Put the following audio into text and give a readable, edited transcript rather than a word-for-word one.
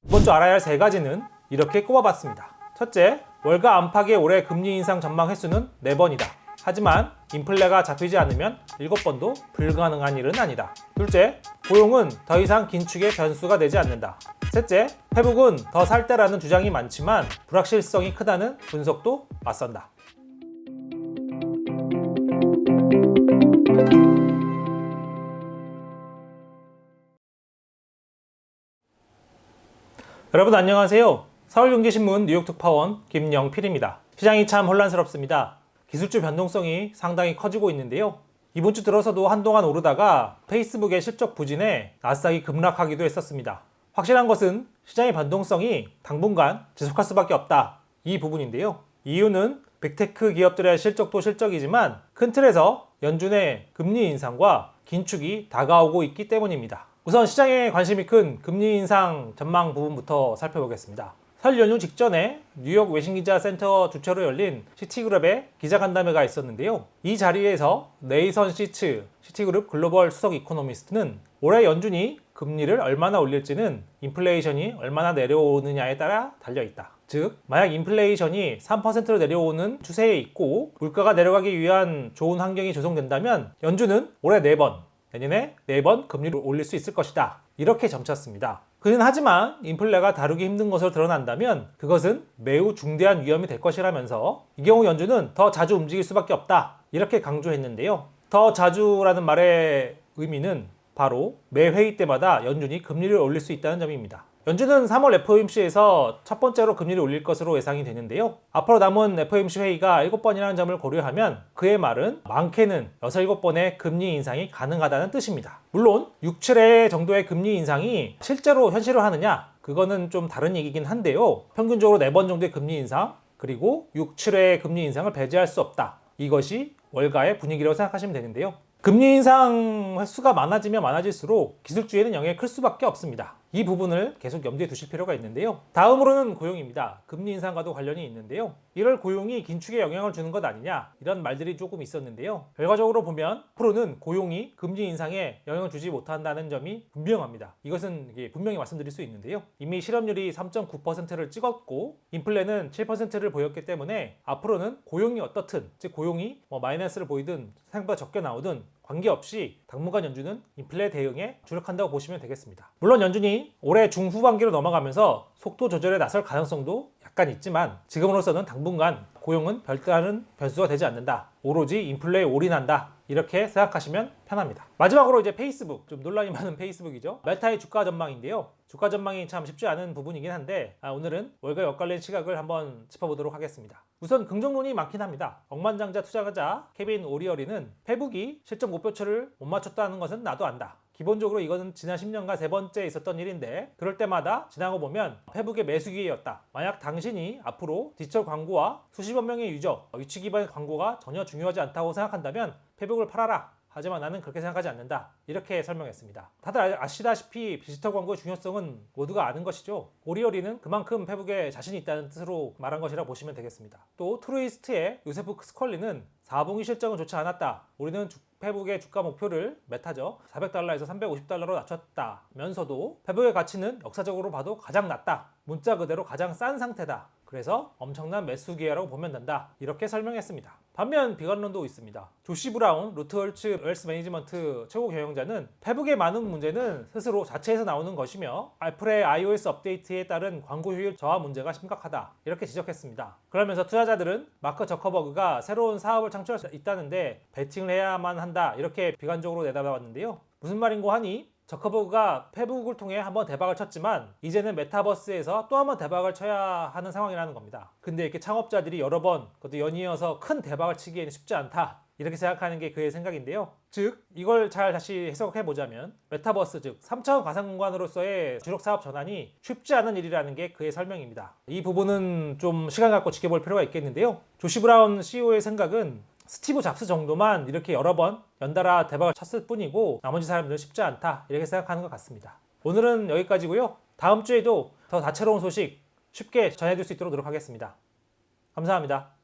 이번 주 알아야 할 세 가지는 이렇게 꼽아봤습니다. 첫째, 월가 안팎의 올해 금리 인상 전망 횟수는 4번이다. 하지만 인플레가 잡히지 않으면 7번도 불가능한 일은 아니다. 둘째, 고용은 더 이상 긴축의 변수가 되지 않는다. 셋째, 회복은 더 살 때라는 주장이 많지만 불확실성이 크다는 분석도 맞선다. 여러분 안녕하세요. 서울경제신문 뉴욕특파원 김영필입니다. 시장이 참 혼란스럽습니다. 기술주 변동성이 상당히 커지고 있는데요. 이번 주 들어서도 한동안 오르다가 페이스북의 실적 부진에 나스닥이 급락하기도 했었습니다. 확실한 것은 시장의 변동성이 당분간 지속할 수밖에 없다. 이 부분인데요. 이유는 빅테크 기업들의 실적도 실적이지만 큰 틀에서 연준의 금리 인상과 긴축이 다가오고 있기 때문입니다. 우선 시장에 관심이 큰 금리 인상 전망 부분부터 살펴보겠습니다. 설 연휴 직전에 뉴욕 외신기자센터 주최로 열린 시티그룹의 기자간담회가 있었는데요. 이 자리에서 네이선 시츠 시티그룹 글로벌 수석 이코노미스트는 올해 연준이 금리를 얼마나 올릴지는 인플레이션이 얼마나 내려오느냐에 따라 달려있다. 즉, 만약 인플레이션이 3%로 내려오는 추세에 있고 물가가 내려가기 위한 좋은 환경이 조성된다면 연준은 올해 4번, 내년에 4번 금리를 올릴 수 있을 것이다. 이렇게 점쳤습니다. 그는 하지만 인플레가 다루기 힘든 것으로 드러난다면 그것은 매우 중대한 위험이 될 것이라면서 이 경우 연준은 더 자주 움직일 수밖에 없다. 이렇게 강조했는데요. 더 자주라는 말의 의미는 바로 매 회의 때마다 연준이 금리를 올릴 수 있다는 점입니다. 연준은 3월 FOMC에서 첫 번째로 금리를 올릴 것으로 예상이 되는데요. 앞으로 남은 FOMC 회의가 7번이라는 점을 고려하면 그의 말은 많게는 6, 7번의 금리 인상이 가능하다는 뜻입니다. 물론 6, 7회 정도의 금리 인상이 실제로 현실화하느냐 그거는 좀 다른 얘기긴 한데요. 평균적으로 4번 정도의 금리 인상 그리고 6, 7회의 금리 인상을 배제할 수 없다. 이것이 월가의 분위기라고 생각하시면 되는데요. 금리 인상 횟수가 많아지면 많아질수록 기술주에는 영향이 클 수밖에 없습니다. 이 부분을 계속 염두에 두실 필요가 있는데요. 다음으로는 고용입니다. 금리 인상과도 관련이 있는데요. 이럴 고용이 긴축에 영향을 주는 것 아니냐 이런 말들이 조금 있었는데요. 결과적으로 보면 앞으로는 고용이 금리 인상에 영향을 주지 못한다는 점이 분명합니다. 이것은 분명히 말씀드릴 수 있는데요. 이미 실업률이 3.9%를 찍었고 인플레는 7%를 보였기 때문에 앞으로는 고용이 어떻든 즉 고용이 마이너스를 보이든 생각보다 적게 나오든 관계없이 당분간 연준은 인플레 대응에 주력한다고 보시면 되겠습니다. 물론 연준이 올해 중후반기로 넘어가면서 속도 조절에 나설 가능성도 약간 있지만 지금으로서는 당분간 고용은 별다른 변수가 되지 않는다. 오로지 인플레에 올인한다. 이렇게 생각하시면 편합니다. 마지막으로 이제 페이스북, 좀 논란이 많은 페이스북이죠. 메타의 주가 전망인데요. 주가 전망이 참 쉽지 않은 부분이긴 한데 오늘은 월가 역관련 시각을 한번 짚어보도록 하겠습니다. 우선 긍정론이 많긴 합니다. 억만장자 투자자 케빈 오리어리는 페북이 실적 목표치를 못 맞췄다는 것은 나도 안다. 기본적으로 이것은 지난 10년간 3번째 있었던 일인데 그럴 때마다 지나고 보면 페북의 매수 기회였다. 만약 당신이 앞으로 디지털 광고와 수십억 명의 유저, 위치 기반의 광고가 전혀 중요하지 않다고 생각한다면 페북을 팔아라. 하지만 나는 그렇게 생각하지 않는다. 이렇게 설명했습니다. 다들 아시다시피 디지털 광고의 중요성은 모두가 아는 것이죠. 오리어리는 그만큼 페북에 자신이 있다는 뜻으로 말한 것이라 보시면 되겠습니다. 또 트루이스트의 요세프 스컬리는 4분기 실적은 좋지 않았다. 우리는 페북의 주가 목표를 메타죠. 400달러에서 350달러로 낮췄다면서도 페북의 가치는 역사적으로 봐도 가장 낮다. 문자 그대로 가장 싼 상태다. 그래서 엄청난 매수 기회라고 보면 된다. 이렇게 설명했습니다. 반면 비관론도 있습니다. 조시 브라운, 루트홀츠 웰스 매니지먼트 최고 경영자는 페북의 많은 문제는 스스로 자체에서 나오는 것이며 애플의 iOS 업데이트에 따른 광고 효율 저하 문제가 심각하다. 이렇게 지적했습니다. 그러면서 투자자들은 마크 저커버그가 새로운 사업을 창출할 수 있다는데 베팅을 해야만 한다. 이렇게 비관적으로 내다봤는데요. 무슨 말인고 하니 저커버그가 페북을 통해 한번 대박을 쳤지만 이제는 메타버스에서 또 한번 대박을 쳐야 하는 상황이라는 겁니다. 근데 이렇게 창업자들이 여러 번 그것도 연이어서 큰 대박을 치기에는 쉽지 않다. 이렇게 생각하는 게 그의 생각인데요. 즉 이걸 잘 다시 해석해보자면 메타버스 즉 3차원 가상공간으로서의 주력 사업 전환이 쉽지 않은 일이라는 게 그의 설명입니다. 이 부분은 좀 시간 갖고 지켜볼 필요가 있겠는데요. 조시 브라운 CEO의 생각은 스티브 잡스 정도만 이렇게 여러 번 연달아 대박을 쳤을 뿐이고 나머지 사람들은 쉽지 않다 이렇게 생각하는 것 같습니다. 오늘은 여기까지고요. 다음 주에도 더 다채로운 소식 쉽게 전해드릴 수 있도록 노력하겠습니다. 감사합니다.